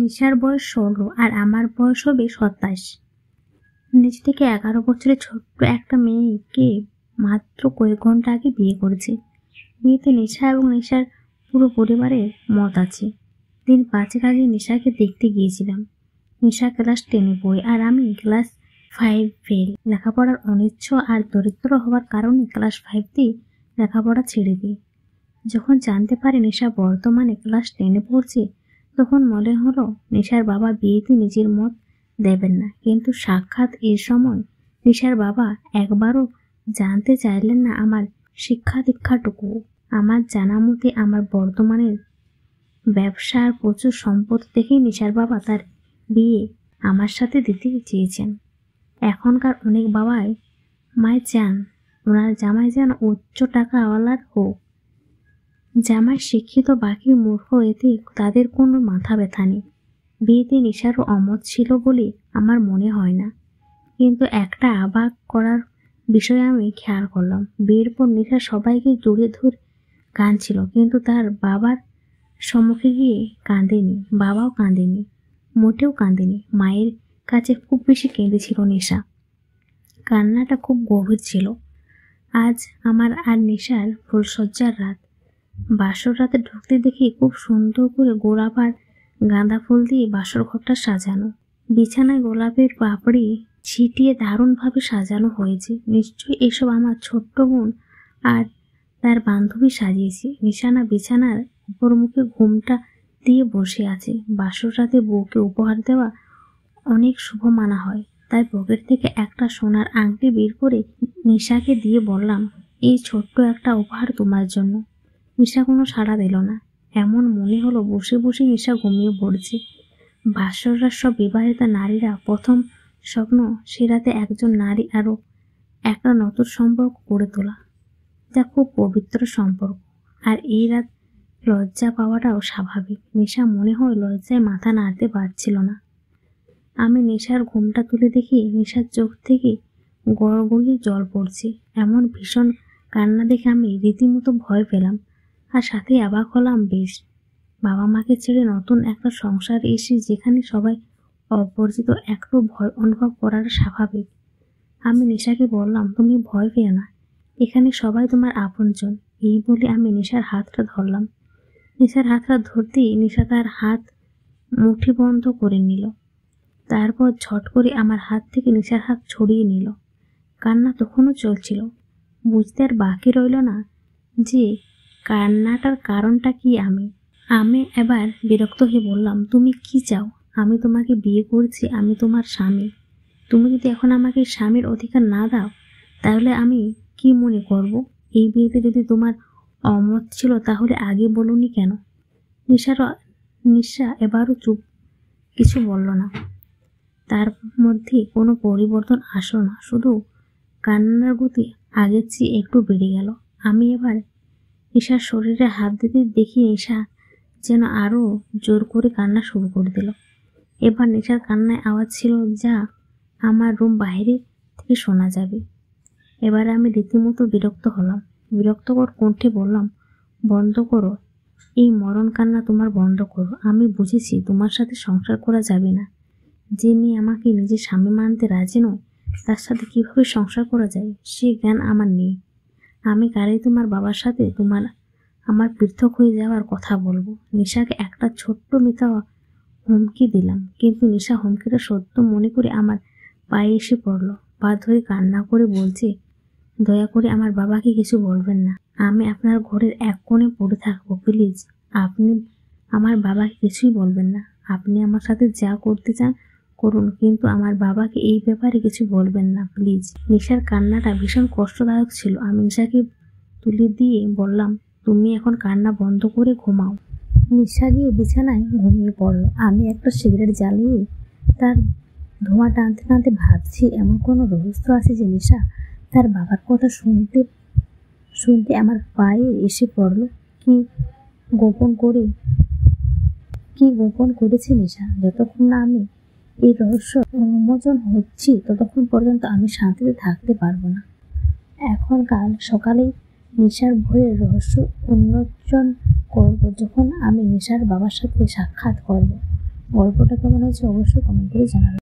নিশার বয়স 16 আর আমার বয়স হবে 27। নিজ থেকে 11 বছরের ছোট্ট একটা মেয়েকে মাত্র কয়েক ঘন্টা আগে বিয়ে করেছে। বিয়েতে নিশা এবং নিশার পুরো পরিবারের মত আছে। দিন 5 আগে নিশাকে দেখতে গিয়েছিলাম। নিশা ক্লাস 10-এ পড়ে আর আমি ক্লাস 5 ফেল। লেখাপড়ার অনিচ্ছ আর দরিদ্র হওয়ার কারণে ক্লাস 5 দিয়ে লেখাপড়া ছেড়ে দিই। যখন জানতে পারি নিশা বর্তমানে ক্লাস 10-এ পড়ছে, তখন মনে হলো নিশার বাবা বিয়েতে নিজের মত দেবেন না। কিন্তু সাক্ষাৎ এর সময় নিশার বাবা একবারও জানতে চাইলেন না আমার শিক্ষা দীক্ষাটুকু। আমার জানা মতে আমার বর্তমানের ব্যবসা আর প্রচুর সম্পদ দেখেই নিশার বাবা তার বিয়ে আমার সাথে দিতে চেয়েছেন। এখনকার অনেক বাবাই মায় চান ওনার জামাই যেন উচ্চ টাকাওয়ালার হোক। জামাই শিক্ষিত, বাকি মূর্খ, এতে তাদের কোনো মাথা ব্যথা নেই। বিয়েতে নিশারও অমত ছিল বলে আমার মনে হয় না। কিন্তু একটা অবাক করার বিষয় আমি খেয়াল করলাম। বিয়ের পর নিশা সবাইকে জড়িয়ে ধরে কাঁদছিল, কিন্তু তার বাবার সম্মুখে গিয়ে কাঁদেনি। বাবাও কাঁদেনি, মোটেও কাঁদেনি। মায়ের কাছে খুব বেশি কেঁদেছিল নিশা। কান্নাটা খুব গভীর ছিল। আজ আমার আর নিশার ফুলসজ্জার রাত। বাসর রাতে ঢুকতে দেখি খুব সুন্দর করে গোলাপ আর গাঁদা ফুল দিয়ে বাসর ঘরটা সাজানো। বিছানায় গোলাপের পাপড়ি ছিটিয়ে দারুণভাবে সাজানো হয়েছে। নিশ্চয়ই এসব আমার ছোট্ট বোন আর তার বান্ধবী সাজিয়েছে। নিশানা বিছানার উপর মুখে ঘুমটা দিয়ে বসে আছে। বাসর রাতে বউকে উপহার দেওয়া অনেক শুভ মানা হয়। তাই পকেট থেকে একটা সোনার আংটি বের করে নিশাকে দিয়ে বললাম, এই ছোট্ট একটা উপহার তোমার জন্য। নিশা কোনো সাড়া দিল না। এমন মনে হলো বসে বসে নিশা ঘুমিয়ে পড়ছে। বাসররাত সব বিবাহিতা নারীরা প্রথম স্বপ্ন সে রাতে একজন নারী আরও একটা নতুন সম্পর্ক গড়ে তোলা, যা খুব পবিত্র সম্পর্ক। আর এই রাত লজ্জা পাওয়াটাও স্বাভাবিক। নিশা মনে হয় লজ্জায় মাথা নাড়তে পারছিল না। আমি নিশার ঘুমটা তুলে দেখি নিশার চোখ থেকে গড়গড়িয়ে জল পড়ছে। এমন ভীষণ কান্না দেখে আমি রীতিমতো ভয় পেলাম, আর সাথে অবাক হলাম বেশ। বাবা মাকে ছেড়ে নতুন একটা সংসার এসে যেখানে সবাই অপরিচিত, একটু ভয় অনুভব করাটা স্বাভাবিক। আমি নিশাকে বললাম, তুমি ভয় পেও না, এখানে সবাই তোমার আপনজন। এই বলে আমি নিশার হাতটা ধরলাম। নিশার হাতটা ধরতেই নিশা তার হাত মুঠি বন্ধ করে নিল। তারপর ঝট করে আমার হাত থেকে নিশার হাত ছড়িয়ে নিল। কান্না তখনও চলছিল। বুঝতে আর বাকি রইল না যে কান্নাটার কারণটা কি। আমি এবার বিরক্ত হয়ে বললাম, তুমি কি চাও? আমি তোমাকে বিয়ে করেছি, আমি তোমার স্বামী। তুমি যদি এখন আমাকে স্বামীর অধিকার না দাও, তাহলে আমি কি মনে করব? এই বিয়েতে যদি তোমার অমত ছিল তাহলে আগে বলনি কেন? নিশা এবারও চুপ, কিছু বলল না। তার মধ্যে কোনো পরিবর্তন আসলো না, শুধু কান্নার গতি আগের চেয়ে একটু বেড়ে গেল। আমি এবার নিশার শরীরে হাত দিতে দেখি নিশা যেন আরও জোর করে কান্না শুরু করে দিল। এবার নিশার কান্নায় আওয়াজ ছিল যা আমার রুম বাইরে থেকে শোনা যাবে। এবার আমি রীতিমতো বিরক্ত হলাম। বিরক্তকর কণ্ঠে বললাম, বন্ধ করো এই মরণ কান্না, তোমার বন্ধ করো। আমি বুঝেছি তোমার সাথে সংসার করা যাবে না। যে মেয়ে আমাকে নিজের স্বামী মানতে রাজি নয়, তার সাথে কিভাবে সংসার করা যায় সে জ্ঞান আমার নেই। আমি কালই তোমার বাবার সাথে আমার পৃথক হয়ে যাওয়ার কথা বলবো। নিশাকে একটা ছোট্ট মিথ্যা হুমকি দিলাম, কিন্তু নিশা হুমকিটা সত্য মনে করে আমার পায়ে এসে পড়ল। পা ধরে কান্না করে বলছে, দয়া করে আমার বাবাকে কিছু বলবেন না। আমি আপনার ঘরের এক কোণে পড়ে থাকবো, প্লিজ। আপনি আমার বাবাকে কিছুই বলবেন না। আপনি আমার সাথে যা করতে চান করুন, কিন্তু আমার বাবাকে এই ব্যাপারে কিছু বলবেন না, প্লিজ। নিশার কান্নাটা ভীষণ কষ্টদায়ক ছিল। আমি নিশাকে তুলে দিয়ে বললাম, তুমি এখন কান্না বন্ধ করে ঘুমাও। নিশা গিয়ে বিছানায় ঘুমিয়ে পড়ল। আমি একটা সিগারেট জ্বালিয়ে তার ধোঁয়া টানতে টানতে ভাবছি, এমন কোনো রহস্য আছে যে নিশা তার বাবার কথা শুনতে শুনতে আমার পায়ে এসে পড়ল। কি গোপন করেছে নিশা? যতক্ষণ না আমি এই রহস্য উন্মোচন হচ্ছি, ততক্ষণ পর্যন্ত আমি শান্তিতে থাকতে পারবো না। এখন কাল সকালেই নিশার ভয়ের রহস্য উন্মোচন করব, যখন আমি নিশার বাবার সাথে সাক্ষাৎ করব। গল্পটা কেমন হয়েছে অবশ্যই কমেন্ট করে জানাবেন।